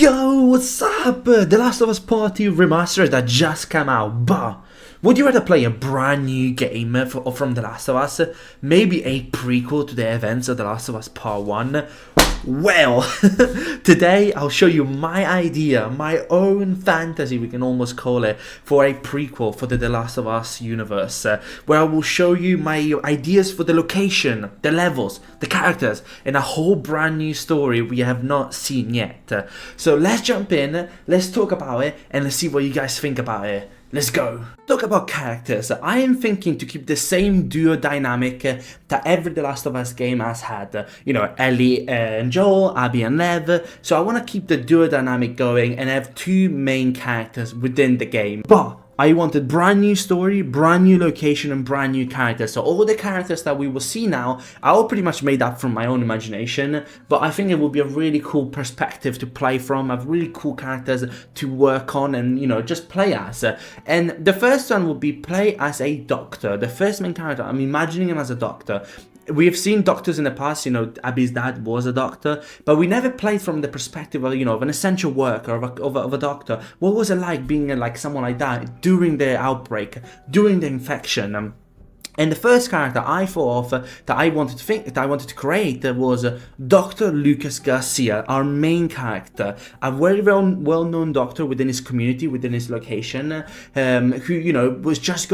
Yo, what's up? The Last of Us Part 2 remastered that just came out, but would you rather play a brand new game from The Last of Us? Maybe a prequel to the events of The Last of Us Part 1? Well, today I'll show you my idea, my own fantasy, we can almost call it, for a prequel for the Last of Us universe, where I will show you my ideas for the location, the levels, the characters, and a whole brand new story we have not seen yet. So let's jump in, let's talk about it, and let's see what you guys think about it. Let's go. Talk about characters. I am thinking to keep the same duo dynamic that every The Last of Us game has had. You know, Ellie and Joel, Abby and Lev. So I want to keep the duo dynamic going and have two main characters within the game. But I wanted brand new story, brand new location, and brand new characters. So all the characters that we will see now, I all pretty much made up from my own imagination. But I think it will be a really cool perspective to play from, have really cool characters to work on and, you know, just play as. And the first one will be play as a doctor. The first main character, I'm imagining him as a doctor. We have seen doctors in the past, you know, Abby's dad was a doctor, but we never played from the perspective of, you know, of an essential worker, of a doctor. What was it like being like someone like that during the outbreak, during the infection? And the first character I thought of that I wanted to create was Dr. Lucas Garcia, our main character, a very well-known doctor within his community, within his location, who, you know, will just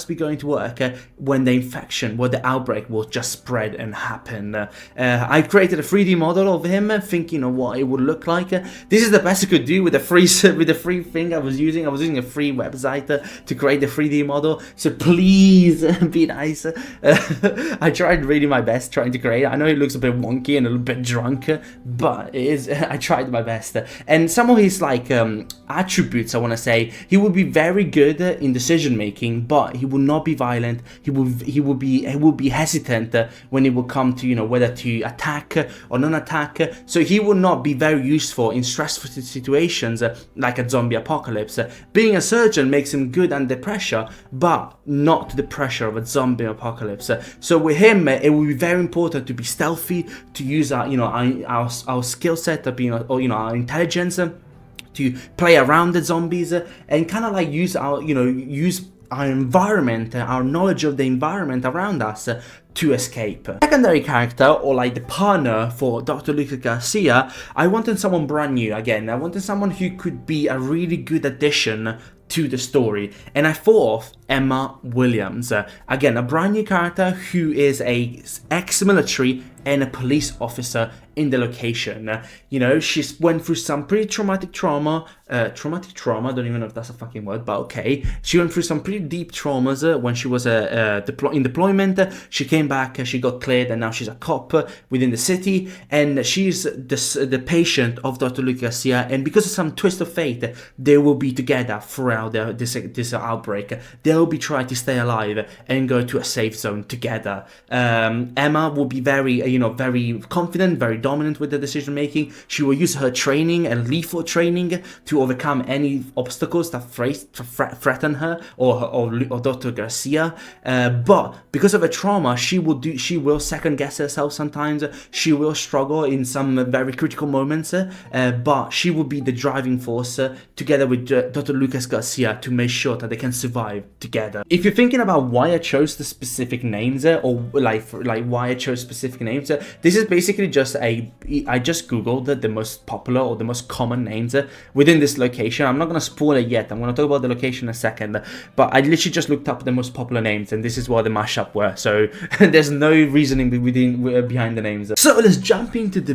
be going to work when the infection, when the outbreak will just spread and happen. I created a 3D model of him, thinking of what it would look like. This is the best I could do with the free thing I was using. I was using a free website to create the 3D model. So please. Be nice. I tried really my best trying to create it. I know it looks a bit wonky and a little bit drunk, but it is. I tried my best. And some of his like attributes, I want to say, he would be very good in decision making, but he will not be violent. He will be hesitant when it will come to, you know, whether to attack or non-attack. So he will not be very useful in stressful situations like a zombie apocalypse. Being a surgeon makes him good under pressure, but not to the pressure of a zombie apocalypse. So with him, it will be very important to be stealthy, to use our, you know, our skill set of being, or, you know, our intelligence to play around the zombies and kind of like use our, you know, use our environment, our knowledge of the environment around us to escape. Secondary character, or like the partner for Dr. Lucas Garcia, I wanted someone brand new again. I wanted someone who could be a really good addition to the story, and I thought of Emma Williams, again a brand new character who is a ex-military and a police officer in the location. You know, she's went through some pretty traumatic trauma, I don't even know if that's a fucking word, but okay. She went through some pretty deep traumas when she was in deployment. She came back, she got cleared, and now she's a cop within the city, and she's the patient of Dr. Lucas Garcia, and because of some twist of fate, they will be together throughout this outbreak. They'll be trying to stay alive and go to a safe zone together. Emma will be very, you know, very confident, very dominant with the decision making. She will use her training and lethal training to overcome any obstacles that threaten her or Dr. Garcia. But because of her trauma, she will second guess herself sometimes. She will struggle in some very critical moments. But she will be the driving force together with Dr. Lucas Garcia to make sure that they can survive together. If you're thinking about why I chose the specific names or like why I chose specific names, this is basically just I just googled the most popular or the most common names within this location. I'm not going to spoil it yet. I'm going to talk about the location in a second, but I literally just looked up the most popular names, and this is what the mashup were. So there's no reasoning behind the names. So let's jump into the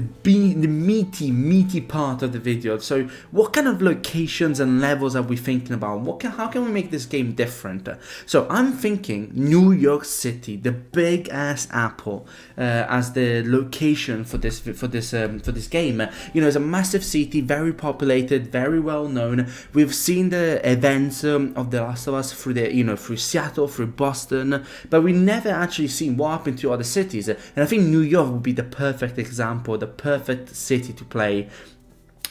meaty part of the video. So what kind of locations and levels are we thinking about? How can we make this game different? So I'm thinking New York City, the big ass apple, as the location for this game. You know, it's a massive city, very populated, very well known. We've seen the events of The Last of Us through Seattle, through Boston, but we never actually seen what happened to other cities. And I think New York would be the perfect example, the perfect city to play.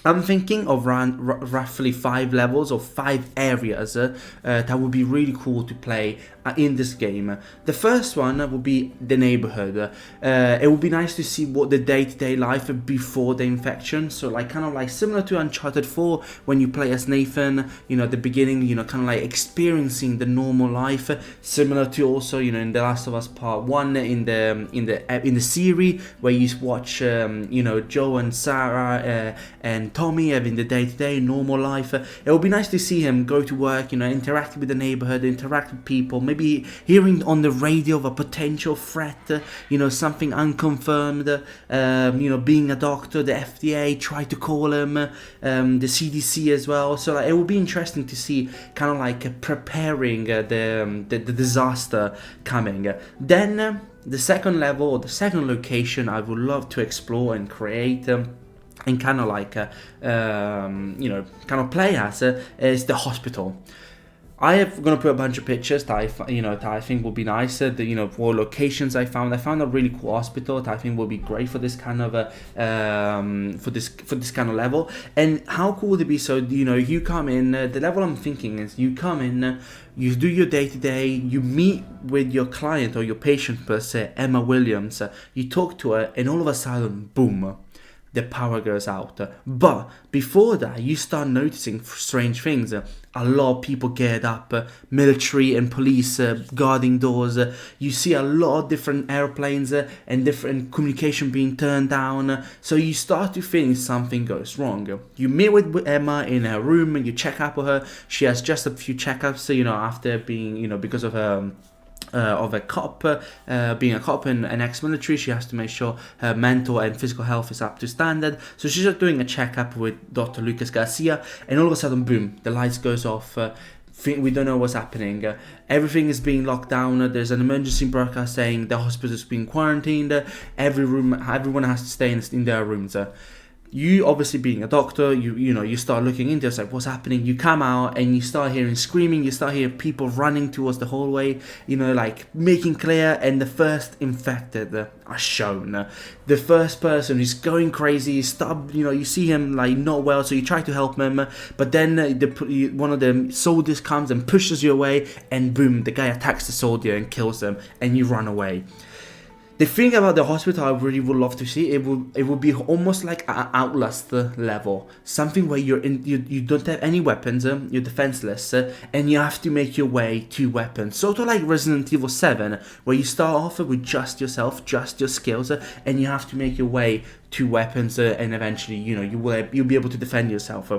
I'm thinking of roughly 5 levels or 5 areas that would be really cool to play in this game. The first one would be the neighborhood. It would be nice to see what the day-to-day life before the infection. So like kind of like similar to Uncharted 4 when you play as Nathan, you know, at the beginning, you know, kind of like experiencing the normal life. Similar to also, you know, in The Last of Us Part 1 in the series where you watch, you know, Joe and Sarah and Tommy having the day-to-day normal life. It would be nice to see him go to work, you know, interact with the neighborhood, interact with people, maybe hearing on the radio of a potential threat, you know, something unconfirmed, you know, being a doctor, the FDA try to call him, the CDC as well. So like, it would be interesting to see kind of like preparing the disaster coming. Then the second level, or the second location I would love to explore and create and kind of like, you know, kind of play as is the hospital. I am gonna put a bunch of pictures that I think will be nice. You know, for locations I found a really cool hospital that I think will be great for this kind of for this kind of level. And how cool would it be? So you know, you come in. The level I'm thinking is you come in, you do your day to day, you meet with your client or your patient per se, Emma Williams. You talk to her, and all of a sudden, boom, the power goes out. But before that, you start noticing strange things. A lot of people geared up, military and police guarding doors. You see a lot of different airplanes and different communication being turned down. So you start to think something goes wrong. You meet with Emma in her room and you check up with her. She has just a few checkups, you know, after being, you know, because of her of a cop, being a cop and an ex-military, she has to make sure her mental and physical health is up to standard. So she's just doing a checkup with Dr. Lucas Garcia, and all of a sudden, boom, the lights goes off. We don't know what's happening. Everything is being locked down. There's an emergency broadcast saying the hospital is being quarantined. Everyone has to stay in their rooms. You obviously being a doctor, you know, you start looking into it, it's like what's happening. You come out and you start hearing screaming, you start hearing people running towards the hallway, you know, like making clear, and the first infected are shown. The first person is going crazy, you know, you see him like not well, so you try to help him, but then one of the soldiers comes and pushes you away, and boom, the guy attacks the soldier and kills them, and you run away. The thing about the hospital I really would love to see, it would be almost like an Outlast level. Something where you don't have any weapons, you're defenseless, and you have to make your way to weapons. Sort of like Resident Evil 7, where you start off with just yourself, just your skills, and you have to make your way to weapons, and eventually, you know, you'll be able to defend yourself.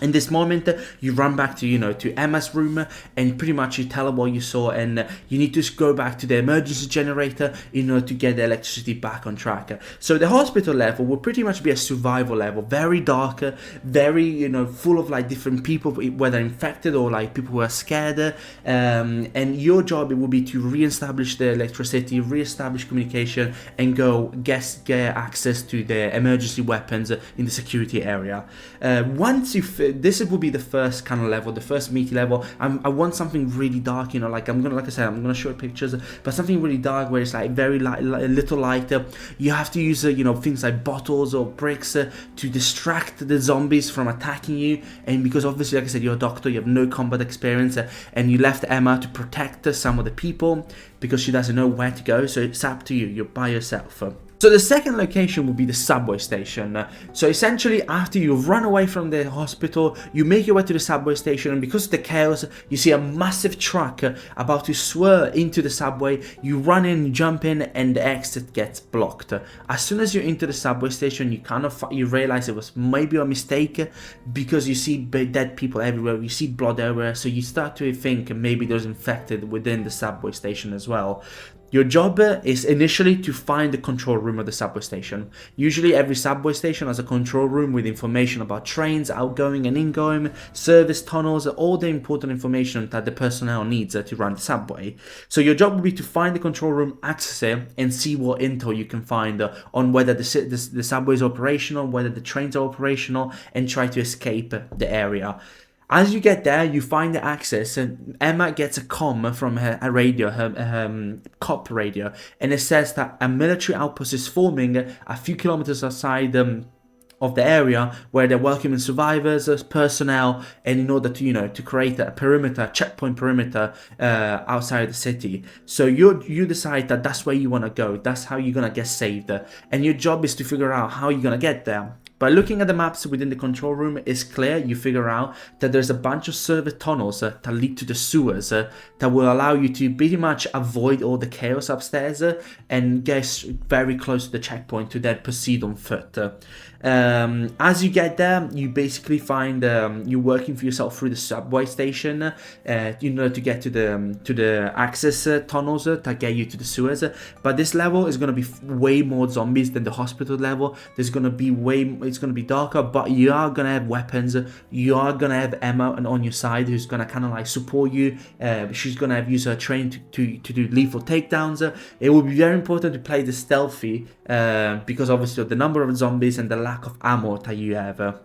In this moment, you run back to, you know, to Emma's room, and pretty much you tell her what you saw, and you need to go back to the emergency generator in order to get the electricity back on track. So the hospital level will pretty much be a survival level, very dark, very, you know, full of like different people, whether infected or like people who are scared. And your job, it will be to re-establish the electricity, re-establish communication, and go get access to the emergency weapons in the security area. Once you this will be the first kind of level, the first meaty level. I want something really dark, you know, like I'm gonna show pictures, but something really dark where it's like very light, a little lighter. You have to use you know, things like bottles or bricks to distract the zombies from attacking you. And because obviously, like I said, you're a doctor, you have no combat experience, and you left Emma to protect some of the people because she doesn't know where to go. So it's up to you. You're by yourself. So the second location will be the subway station. So essentially, after you run away from the hospital, you make your way to the subway station, and because of the chaos, you see a massive truck about to swerve into the subway. You run in, you jump in, and the exit gets blocked. As soon as you're into the subway station, you realize it was maybe a mistake, because you see dead people everywhere, you see blood everywhere, so you start to think maybe there's infected within the subway station as well. Your job is initially to find the control room of the subway station. Usually every subway station has a control room with information about trains, outgoing and ingoing, service tunnels, all the important information that the personnel needs to run the subway. So your job will be to find the control room, access it, and see what intel you can find on whether the subway is operational, whether the trains are operational, and try to escape the area. As you get there, you find the access, and Emma gets a comm from her radio, her cop radio, and it says that a military outpost is forming a few kilometers outside of the area where they're welcoming survivors, personnel, and in order to to create a perimeter, checkpoint perimeter outside the city. So you decide that that's where you want to go. That's how you're gonna get saved, and your job is to figure out how you're gonna get there. By looking at the maps within the control room, it's clear you figure out that there's a bunch of server tunnels that lead to the sewers that will allow you to pretty much avoid all the chaos upstairs and get very close to the checkpoint to then proceed on foot. As you get there, you basically find you're working for yourself through the subway station to get to the access tunnels that get you to the sewers. But this level is going to be way more zombies than the hospital level. There's going to be it's going to be darker, but you are going to have weapons. You are going to have Emma on your side, who's going to kind of like support you. She's going to have used her training to do lethal takedowns. It will be very important to play the stealthy because obviously the number of zombies and the lack of ammo that you have.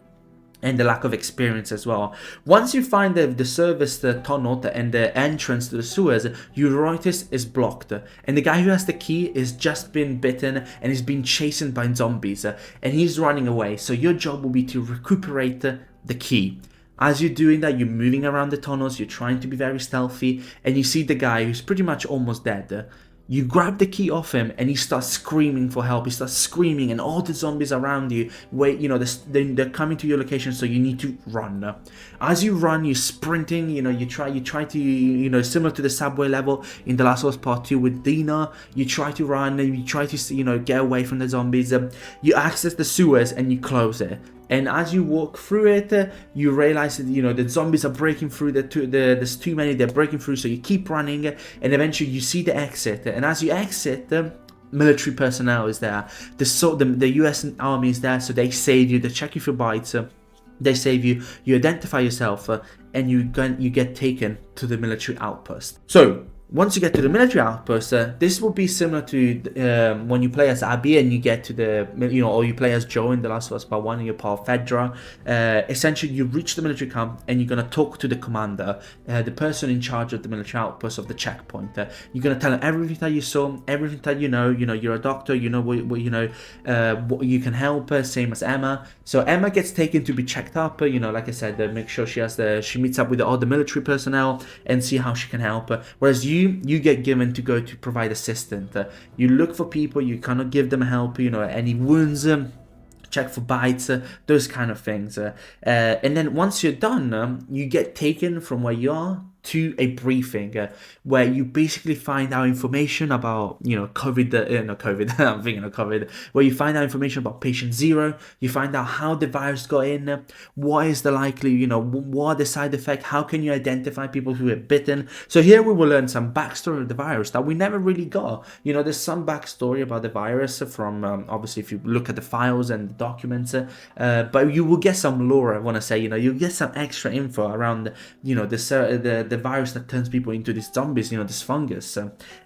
And the lack of experience as well. Once you find the service tunnel and the entrance to the sewers, your roitis is blocked, and the guy who has the key is just been bitten and is being chased by zombies, and he's running away. So your job will be to recuperate the key. As you're doing that, you're moving around the tunnels, you're trying to be very stealthy, and you see the guy who's pretty much almost dead. You grab the key off him and he starts screaming for help. He starts screaming, and all the zombies around you, wait, they're coming to your location, so you need to run. As you run, you're sprinting, you try to, similar to the subway level in The Last of Us Part 2 with Dina, you try to run and you try to, get away from the zombies. You access the sewers and you close it. And as you walk through it, you realize that the zombies are breaking through. There's too many. They're breaking through, so you keep running, and eventually you see the exit. And as you exit, military personnel is there. The U.S. Army is there, so they save you. They check you for bites. They save you. You identify yourself, and you get taken to the military outpost. So once you get to the military outpost, this will be similar to when you play as Abby and you get to the, or you play as Joe in The Last of Us Part 1 and you're part of Fedra. Essentially, you reach the military camp and you're going to talk to the commander, the person in charge of the military outpost of the checkpoint. You're going to tell him everything that you saw, everything that you're a doctor, what you can help, same as Emma. So Emma gets taken to be checked up, like I said, make sure she meets up with all the military personnel and see how she can help. Whereas you get given to go to provide assistance. You look for people, you kind of give them help, any wounds, check for bites, those kind of things. And then once you're done, you get taken from where you are to a briefing where you basically find out information about COVID, I'm thinking of COVID, where you find out information about patient 0, you find out how the virus got in, what is the likely, what are the side effects, how can you identify people who are bitten. So here we will learn some backstory of the virus that we never really got. There's some backstory about the virus from obviously if you look at the files and the documents, but you will get some lore, I want to say, you'll get some extra info around the virus that turns people into these zombies, this fungus.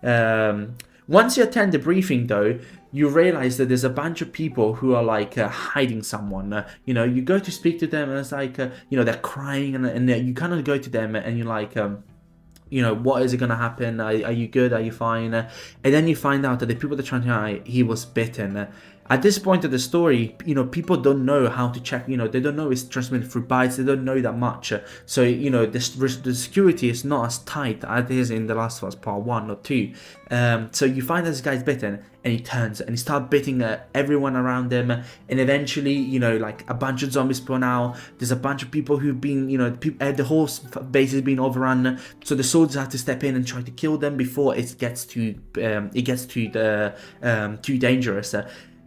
Once you attend the briefing, though, you realize that there's a bunch of people who are like hiding someone. You go to speak to them and it's like, they're crying and you kind of go to them and you're like, what is it going to happen? Are you good? Are you fine? And then you find out that the people that are trying to hide, he was bitten. At this point of the story, people don't know how to check, they don't know it's transmitted through bites, they don't know that much. So, the security is not as tight as it is in The Last of Us Part 1 or 2. So you find that this guy's bitten, and he turns, and he starts biting everyone around him, and eventually, like a bunch of zombies spawn out, there's a bunch of people who've been, the whole base has been overrun, so the soldiers have to step in and try to kill them before it gets too dangerous.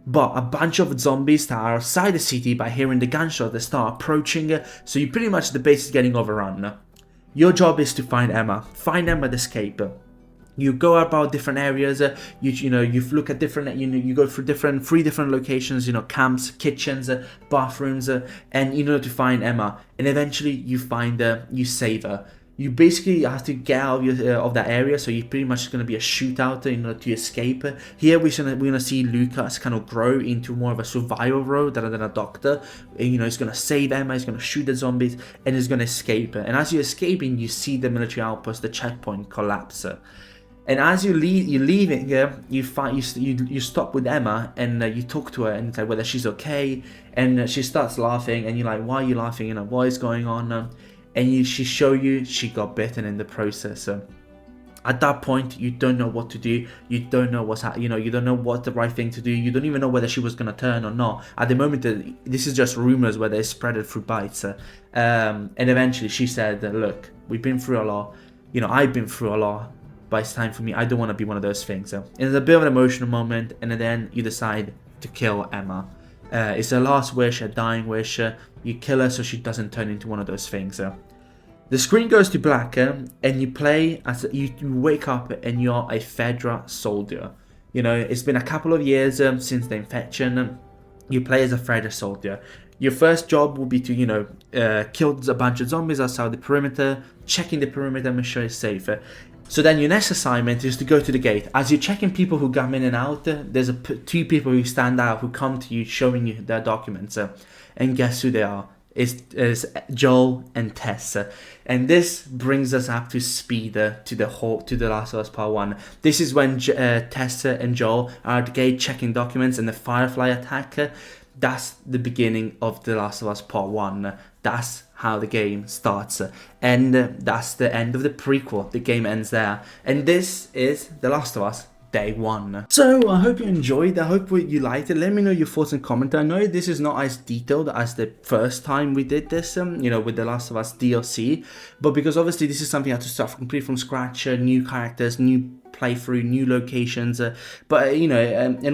But a bunch of zombies that are outside the city, by hearing the gunshot, they start approaching, so you pretty much, the base is getting overrun. Your job is to find Emma and escape. You go about different areas, you look at different, you go through three different locations, camps, kitchens, bathrooms, and to find Emma, and eventually you find her, you save her. You basically have to get out of that area, so you're pretty much going to be a shootout in order to escape. Here we're gonna see Lucas kind of grow into more of a survival role rather than a doctor. He's going to save Emma, he's going to shoot the zombies, and he's going to escape. And as you're escaping, you see the military outpost, the checkpoint, collapse. And as you're leaving, you stop with Emma and you talk to her and it's like whether she's okay, and she starts laughing and you're like, why are you laughing? You know, what is going on? She show you she got bitten in the process. At that point, you don't know what to do. You don't know you don't know what the right thing to do. You don't even know whether she was gonna turn or not. At the moment, this is just rumors where they spread it through bites. And eventually, she said, "Look, we've been through a lot. You know, I've been through a lot. But it's time for me. I don't want to be one of those things." So it's a bit of an emotional moment, and then you decide to kill Emma. It's a last wish, a dying wish. You kill her so she doesn't turn into one of those things. The screen goes to black, and you play as you wake up and you're a Fedra soldier. You know, it's been a couple of years since the infection. You play as a Fedra soldier. Your first job will be to, kill a bunch of zombies outside the perimeter, checking the perimeter, make sure it's safe. So then your next assignment is to go to the gate. As you're checking people who come in and out, there's two people who stand out, who come to you showing you their documents. And guess who they are? It's Joel and Tess. And this brings us up to speed to the Last of Us Part 1. This is when Tess and Joel are at the gate checking documents and the Firefly attack. That's the beginning of The Last of Us Part 1. That's how the game starts. And that's the end of the prequel. The game ends there. And this is The Last of Us Day 1. So I hope you enjoyed. I hope you liked it. Let me know your thoughts and comments. I know this is not as detailed as the first time we did this, with The Last of Us DLC. But because obviously this is something I had to start completely from scratch, new characters, new playthrough, new locations, and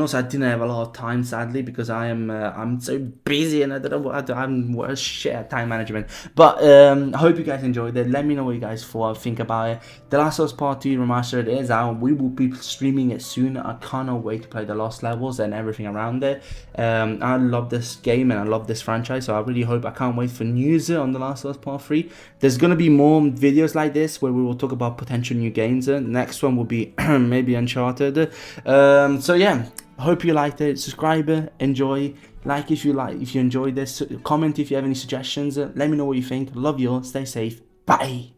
also I didn't have a lot of time, sadly, because I'm so busy and I don't know what I'm worse shit at time management. But I hope you guys enjoyed it. Let me know what you guys think about it. The Last of Us Part 2 Remastered is out. We will be streaming it soon. I cannot wait to play the Lost Levels and everything around it. I love this game and I love this franchise, so I really hope, I can't wait for news on The Last of Us Part 3. There's gonna be more videos like this where we will talk about potential new games. Next one will be maybe Uncharted. So yeah, hope you liked it. Subscribe, enjoy, like if you enjoyed this, comment if you have any suggestions. Let me know what you think. Love you all. Stay safe. Bye.